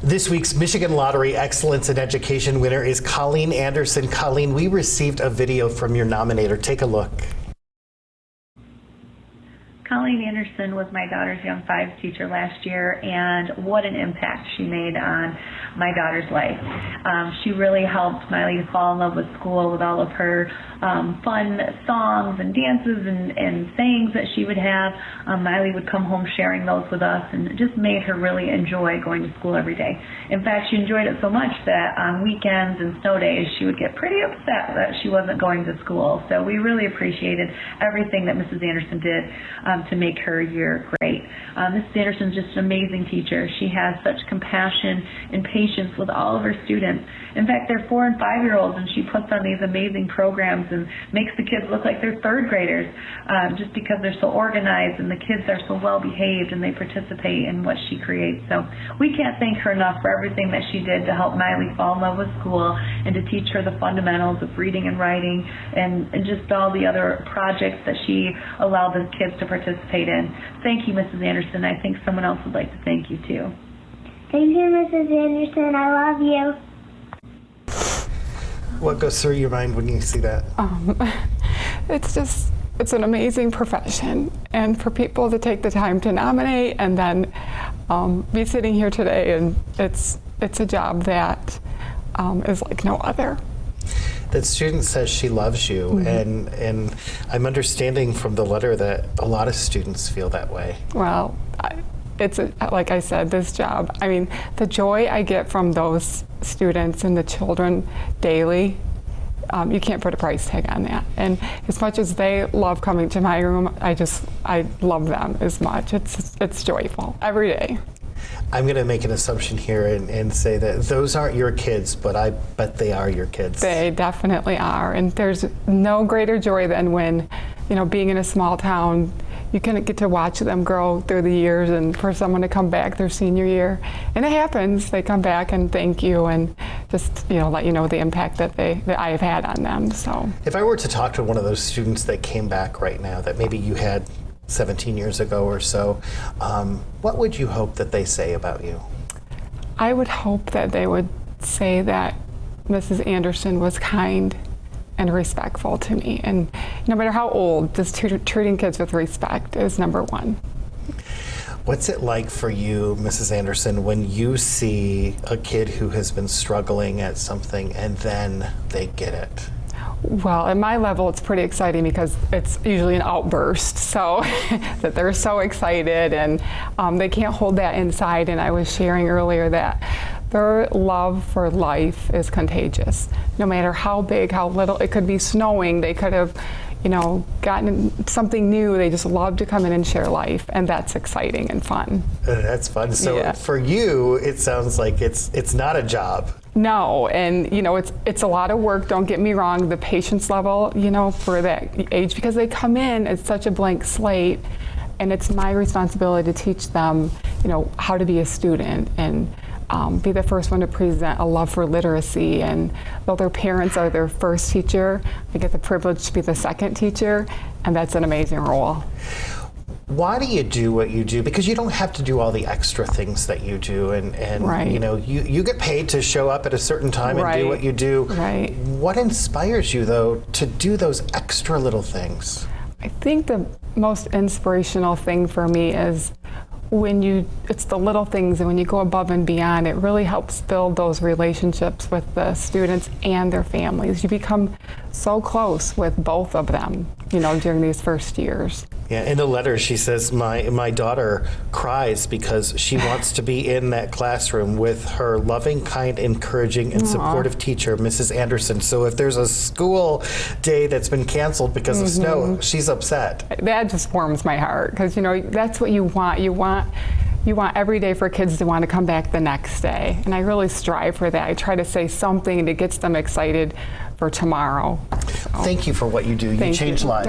This week's Michigan Lottery Excellence in Education winner is Colleen Anderson. Colleen, we received a video from your nominator. Take a look. Colleen Anderson was my daughter's Young Fives teacher last year, and what an impact she made on my daughter's life. She really helped Miley to fall in love with school with all of her fun songs and dances and sayings that she would have. Miley would come home sharing those with us, and it just made her really enjoy going to school every day. In fact, she enjoyed it so much that on weekends and snow days, she would get pretty upset that she wasn't going to school. So we really appreciated everything that Mrs. Anderson did to make her year great. Mrs. Anderson is just an amazing teacher. She has such compassion and patience with all of her students. In fact, they're 4- and 5-year-olds, and she puts on these amazing programs and makes the kids look like they're third graders just because they're so organized and the kids are so well behaved and they participate in what she creates. So we can't thank her enough for everything that she did to help Miley fall in love with school and to teach her the fundamentals of reading and writing and just all the other projects that she allowed the kids to participate in. Thank you, Mrs. Anderson. I think someone else would like to thank you too. Thank you, Mrs. Anderson. I love you. What goes through your mind when you see that? It's an amazing profession, and for people to take the time to nominate and then be sitting here today, and it's a job that is like no other. That student says she loves you, Mm-hmm. and I'm understanding from the letter that a lot of students feel that way. Well, like I said, this job, I mean, the joy I get from those students and the children daily, you can't put a price tag on that. And as much as they love coming to my room, I love them as much. It's joyful every day. I'm going to make an assumption here and say that those aren't your kids, but I bet they are your kids. They definitely are. And there's no greater joy than when, being in a small town, you can get to watch them grow through the years, and for someone to come back their senior year. And it happens. They come back and thank you and just, let you know the impact that I have had on them. So if I were to talk to one of those students that came back right now that maybe you had 17 years ago or so, what would you hope that they say about you? I would hope that they would say that Mrs. Anderson was kind and respectful to me. And no matter how old, just treating kids with respect is number one. What's it like for you, Mrs. Anderson, when you see a kid who has been struggling at something and then they get it? Well, at my level, it's pretty exciting because it's usually an outburst, so that they're so excited and they can't hold that inside. And I was sharing earlier that their love for life is contagious. No matter how big, how little, it could be snowing, they could have, gotten something new. They just love to come in and share life, and that's exciting and fun. That's fun. So yeah. For you, it sounds like it's not a job. No, and it's a lot of work, don't get me wrong, the patience level, for that age, because they come in as such a blank slate, and it's my responsibility to teach them, how to be a student and be the first one to present a love for literacy. And though their parents are their first teacher, I get the privilege to be the second teacher, and that's an amazing role. Why do you do what you do? Because you don't have to do all the extra things that you do, and right. You get paid to show up at a certain time and right. do what you do. Right. What inspires you, though, to do those extra little things? I think the most inspirational thing for me is it's the little things, and when you go above and beyond, it really helps build those relationships with the students and their families. You become so close with both of them, during these first years. Yeah, in the letter she says, my daughter cries because she wants to be in that classroom with her loving, kind, encouraging, and supportive teacher, Mrs. Anderson. So if there's a school day that's been canceled because of snow, she's upset. That just warms my heart, because that's what you want. You want every day for kids to want to come back the next day, and I really strive for that. I try to say something that gets them excited for tomorrow. So. Thank you for what you do. You change lives.